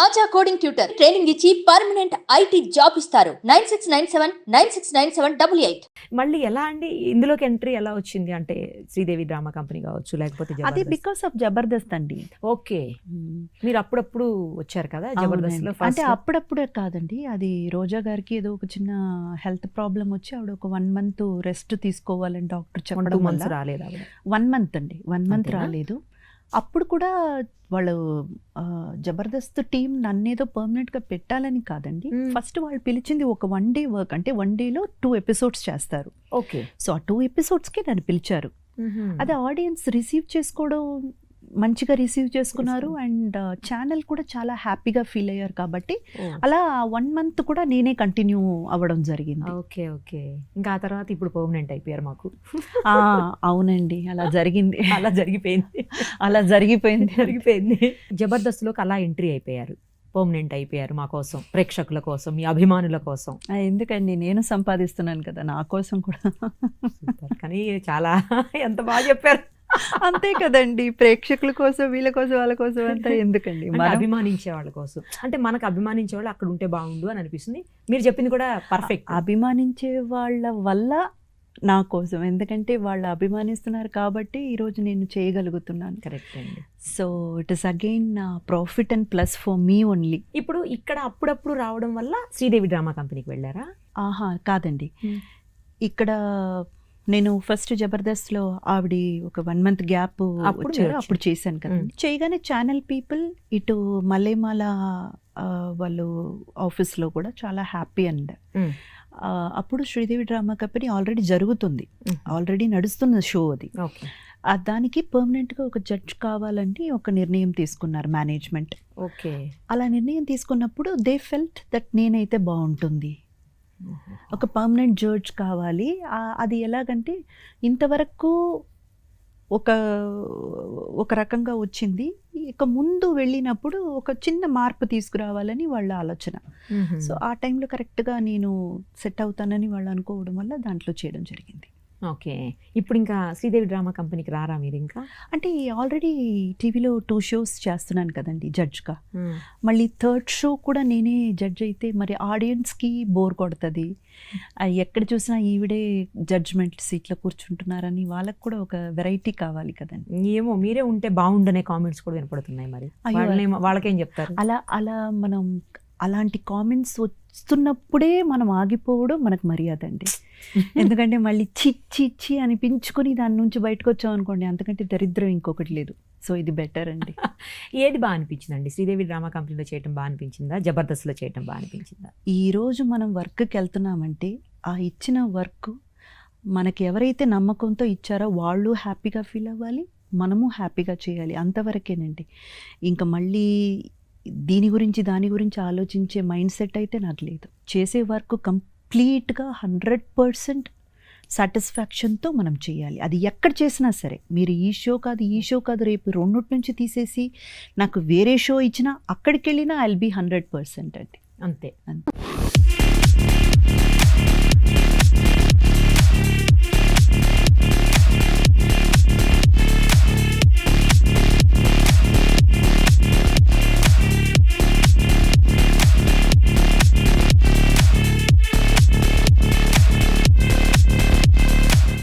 ఆచా coding tutor training ఇచ్చి permanent IT job ఇస్తారు. 9697969788. మళ్ళీ ఎలా అండి ఇందులోకి ఎంట్రీ ఎలా వచ్చింది అంటే శ్రీదేవి డ్రామా కంపెనీ కావచ్చు లేకపోతే అది బికాస్ ఆఫ్ జబర్దస్త్ అండి. ఓకే, మీరు అప్పుడప్పుడు వచ్చారు కదా జబర్దస్త్ లో. అంటే అప్పుడప్పుడే కాదండి, అది రోజా గారికి ఏదో ఒక చిన్న హెల్త్ ప్రాబ్లం వచ్చి ఆవిడ ఒక 1 month రెస్ట్ తీసుకోవాలని డాక్టర్ చెప్పడం వల్ల రాలేదు. 1 month అండి, 1 month రాలేదు. అప్పుడు కూడా వాళ్ళు జబర్దస్త్ టీం నన్నేదో పర్మనెంట్గా పెట్టాలని కాదండి, ఫస్ట్ వాళ్ళు పిలిచింది ఒక 1 day వర్క్, అంటే 1 dayలో 2 episodes చేస్తారు. ఓకే, సో ఆ 2 episodeస్కి నన్ను పిలిచారు. అది ఆడియన్స్ రిసీవ్ చేసుకోవడం మంచిగా రిసీవ్ చేసుకున్నారు అండ్ ఛానల్ కూడా చాలా హ్యాపీగా ఫీల్ అయ్యారు. కాబట్టి అలా 1 month కూడా నేనే కంటిన్యూ అవ్వడం జరిగింది. ఓకే ఓకే, ఇంకా ఆ తర్వాత ఇప్పుడు పర్మనెంట్ అయిపోయారు మాకు. అవునండి, అలా జరిగింది. అలా జరిగిపోయింది. అలా జరిగిపోయింది. జబర్దస్త్లోకి అలా ఎంట్రీ అయిపోయారు, పర్మనెంట్ అయిపోయారు మా కోసం, ప్రేక్షకుల కోసం, మీ అభిమానుల కోసం. ఎందుకండి, నేను సంపాదిస్తున్నాను కదా నా కోసం కూడా. కానీ చాలా ఎంత బాగా చెప్పారు. అంతే కదండి, ప్రేక్షకుల కోసం, వీళ్ళ కోసం, వాళ్ళ కోసం అంతా ఎందుకండి, అభిమానించే వాళ్ళ కోసం. అంటే మనకు అభిమానించే వాళ్ళు అక్కడ ఉంటే బాగుండు అని అనిపిస్తుంది. మీరు చెప్పింది కూడా పర్ఫెక్ట్. అభిమానించే వాళ్ళ వల్ల నా కోసం, ఎందుకంటే వాళ్ళు అభిమానిస్తున్నారు కాబట్టి ఈరోజు నేను చేయగలుగుతున్నాను. కరెక్ట్ అండి. So it is again profit and plus for me only. ఇప్పుడు ఇక్కడ అప్పుడప్పుడు రావడం వల్ల శ్రీదేవి డ్రామా కంపెనీకి వెళ్ళారా? కాదండి, ఇక్కడ నేను ఫస్ట్ జబర్దస్త్లో ఆవిడ ఒక 1 month గ్యాప్ అప్పుడు చేశాను కదా. చేయగానే ఛానల్ పీపుల్ ఇటు మలేమాల వాళ్ళు ఆఫీస్లో కూడా చాలా హ్యాపీ అండ్ అప్పుడు శ్రీదేవి డ్రామా కంపెనీ ఆల్రెడీ జరుగుతుంది, ఆల్రెడీ నడుస్తున్న షో అది. దానికి పర్మనెంట్గా ఒక జడ్జ్ కావాలని ఒక నిర్ణయం తీసుకున్నారు మేనేజ్మెంట్. ఓకే, అలా నిర్ణయం తీసుకున్నప్పుడు దే ఫెల్ట్ దట్ నేనైతే బాగుంటుంది, ఒక పర్మనెంట్ జడ్జ్ కావాలి. అది ఎలాగంటే ఇంతవరకు ఒక రకంగా వచ్చింది, ఇక ముందు వెళ్ళినప్పుడు ఒక చిన్న మార్పు తీసుకురావాలని వాళ్ళ ఆలోచన. సో ఆ టైంలో కరెక్ట్గా నేను సెట్ అవుతానని వాళ్ళు అనుకోవడం వల్ల దాంట్లో చేయడం జరిగింది. ఓకే, ఇప్పుడు ఇంకా శ్రీదేవి డ్రామా కంపెనీకి రారా మీరు? ఇంకా అంటే ఆల్రెడీ టీవీలో 2 shows చేస్తున్నాను కదండి జడ్జ్గా, మళ్ళీ 3rd show కూడా నేనే జడ్జ్ అయితే మరి ఆడియన్స్కి బోర్ కొడుతుంది. ఎక్కడ చూసినా ఈవిడే జడ్జ్మెంట్ సీట్లో కూర్చుంటున్నారని వాళ్ళకి కూడా ఒక వెరైటీ కావాలి కదండి. ఏమో మీరే ఉంటే బాగుండనే కామెంట్స్ కూడా వినపడుతున్నాయి, మరి వాళ్ళకేం చెప్తారు? అలా మనం అలాంటి కామెంట్స్ వస్తున్నప్పుడే మనం ఆగిపోవడం మనకు మర్యాద అండి. ఎందుకంటే మళ్ళీ చిచ్చి అనిపించుకొని దాని నుంచి బయటకు వచ్చాం అనుకోండి, అంతకంటే దరిద్రం ఇంకొకటి లేదు. సో ఇది బెటర్ అండి. ఏది బాగా అనిపించిందండి? శ్రీదేవి డ్రామా కంపెనీలో చేయటం బాగా అనిపించిందా, జబర్దస్త్లో చేయటం బాగా అనిపించిందా? ఈరోజు మనం వర్క్కి వెళ్తున్నామంటే ఆ ఇచ్చిన వర్క్ మనకి ఎవరైతే నమ్మకంతో ఇచ్చారో వాళ్ళు హ్యాపీగా ఫీల్ అవ్వాలి, మనము హ్యాపీగా చేయాలి, అంతవరకేనండి. ఇంకా మళ్ళీ దాని గురించి ఆలోచించే మైండ్ సెట్ అయితే నాకు లేదు. చేసే వర్క్ కంప్లీట్గా 100% సాటిస్ఫాక్షన్తో మనం చేయాలి. అది ఎక్కడ చేసినా సరే, మీరు ఈ షో కాదు రేపు 2 నుంచి తీసేసి నాకు వేరే షో ఇచ్చినా అక్కడికి వెళ్ళినా ఐ విల్ బీ 100% అండి. అంతే.